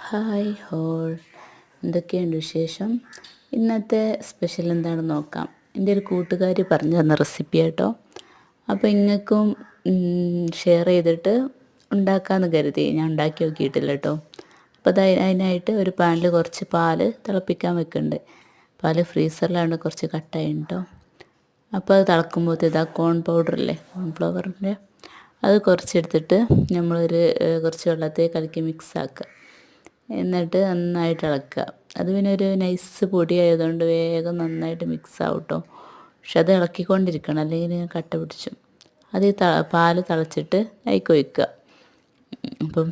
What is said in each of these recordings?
Hi whole, എന്തൊക്കെയുണ്ട് വിശേഷം? ഇന്നത്തെ സ്പെഷ്യൽ എന്താണെന്ന് നോക്കാം. എൻ്റെ ഒരു കൂട്ടുകാരി പറഞ്ഞു തന്ന റെസിപ്പി കേട്ടോ. അപ്പോൾ ഇങ്ങൾക്കും ഷെയർ ചെയ്തിട്ട് ഉണ്ടാക്കാമെന്ന് കരുതി. ഞാൻ ഉണ്ടാക്കി നോക്കിയിട്ടില്ല കേട്ടോ. അപ്പോൾ അതിനായിട്ട് ഒരു പാനിൽ കുറച്ച് പാല് തിളപ്പിക്കാൻ വെക്കുന്നുണ്ട്. പാല് ഫ്രീസറിലാണ് കുറച്ച് കട്ടായി കേട്ടോ. അപ്പോൾ അത് തിളക്കുമ്പോഴത്തെ ഇതാ കോൺ പൗഡറില്ലേ, കോൺഫ്ലവറിൻ്റെ അത് കുറച്ചെടുത്തിട്ട് കുറച്ച് വെള്ളത്തിൽ കലക്കി മിക്സ് ആക്കുക. എന്നിട്ട് നന്നായിട്ട് ഇളക്കുക. അത് പിന്നെ ഒരു നൈസ് പൊടി ആയതുകൊണ്ട് വേഗം നന്നായിട്ട് മിക്സ് ആവും കേട്ടോ. പക്ഷെ അത് ഇളക്കിക്കൊണ്ടിരിക്കണം, അല്ലെങ്കിൽ കട്ട പിടിച്ചു. അത് പാല് തിളച്ചിട്ട് അതിലേക്ക് ഒഴിക്കുക. അപ്പം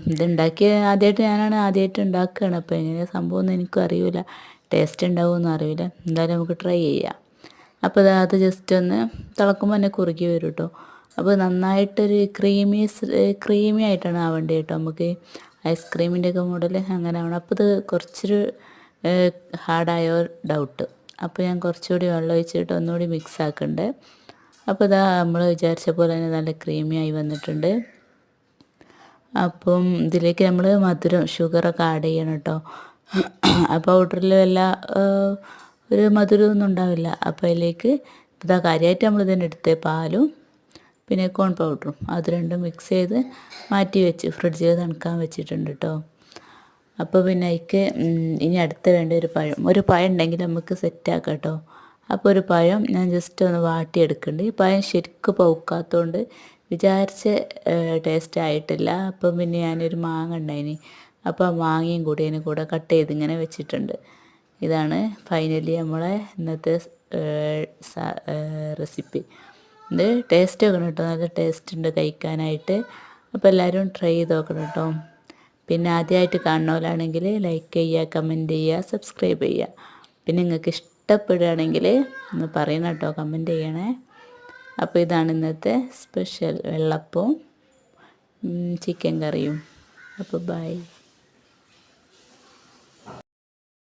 ഞാനാണ് ആദ്യമായിട്ട് ഉണ്ടാക്കുകയാണ്. അപ്പോൾ എങ്ങനെയാണ് സംഭവം എന്ന് എനിക്കും അറിയില്ല, ടേസ്റ്റ് ഉണ്ടാവുമെന്നും അറിയില്ല. എന്തായാലും നമുക്ക് ട്രൈ ചെയ്യാം. അപ്പോൾ അത് ജസ്റ്റ് ഒന്ന് തിളക്കുമ്പോൾ തന്നെ കുറുകി വരും കേട്ടോ. അപ്പോൾ നന്നായിട്ടൊരു ക്രീമി ആയിട്ടാണ് ആവേണ്ടത് കേട്ടോ. നമുക്ക് ഐസ്ക്രീമിൻ്റെ ഒക്കെ മോഡൽ അങ്ങനെ ആവണം. അപ്പോൾ ഇത് കുറച്ചൊരു ഹാർഡായോ ഡൗട്ട്. അപ്പോൾ ഞാൻ കുറച്ചുകൂടി വെള്ളം ഒഴിച്ചിട്ട് ഒന്നുകൂടി മിക്സ് ആക്കണ്ടേ. അപ്പോൾ നമ്മൾ വിചാരിച്ച പോലെ തന്നെ നല്ല ക്രീമി ആയി വന്നിട്ടുണ്ട്. അപ്പം ഇതിലേക്ക് നമ്മൾ ഷുഗറൊക്കെ ആഡ് ചെയ്യണം കേട്ടോ. ആ പൗഡറിൽ ഒരു മധുരമൊന്നും ഉണ്ടാവില്ല. അപ്പോൾ അതിലേക്ക് കാര്യമായിട്ട് നമ്മൾ ഇതിൻ്റെ അടുത്ത് പാലും പിന്നെ കോൺ പൗഡറും അത് രണ്ടും മിക്സ് ചെയ്ത് മാറ്റി വെച്ച് ഫ്രിഡ്ജിൽ തണുക്കാൻ വെച്ചിട്ടുണ്ട് കേട്ടോ. അപ്പോൾ പിന്നെ അതിക്ക് ഇനി അടുത്ത് വേണ്ട ഒരു പഴം ഉണ്ടെങ്കിൽ നമുക്ക് സെറ്റാക്കാം കേട്ടോ. അപ്പോൾ ഒരു പഴം ഞാൻ ജസ്റ്റ് ഒന്ന് വാട്ടിയെടുക്കുന്നുണ്ട്. ഈ പഴം ശരിക്കും പൗക്കാത്തതുകൊണ്ട് വിചാരിച്ച ടേസ്റ്റ് ആയിട്ടില്ല. അപ്പം പിന്നെ ഞാനൊരു മാങ്ങ ഉണ്ടായിനി, അപ്പോൾ മാങ്ങയും കൂടി അതിന് കൂടെ കട്ട് ചെയ്ത് ഇങ്ങനെ വെച്ചിട്ടുണ്ട്. ഇതാണ് ഫൈനലി നമ്മളെ ഇന്നത്തെ റെസിപ്പി. ഇത് ടേസ്റ്റ് നോക്കണം കേട്ടോ, നല്ല ടേസ്റ്റ് ഉണ്ട് കഴിക്കാനായിട്ട്. അപ്പോൾ എല്ലാവരും ട്രൈ ചെയ്ത് നോക്കണം കേട്ടോ. പിന്നെ ആദ്യമായിട്ട് കാണുന്നവരാണെങ്കിൽ ലൈക്ക് ചെയ്യുക, കമൻറ്റ് ചെയ്യുക, സബ്സ്ക്രൈബ് ചെയ്യുക. പിന്നെ നിങ്ങൾക്ക് ഇഷ്ടപ്പെടുകയാണെങ്കിൽ ഒന്ന് പറയണം കേട്ടോ, കമൻറ്റ് ചെയ്യണേ. അപ്പോൾ ഇതാണ് ഇന്നത്തെ സ്പെഷ്യൽ വെള്ളപ്പവും ചിക്കൻ കറിയും. അപ്പോൾ ബൈ.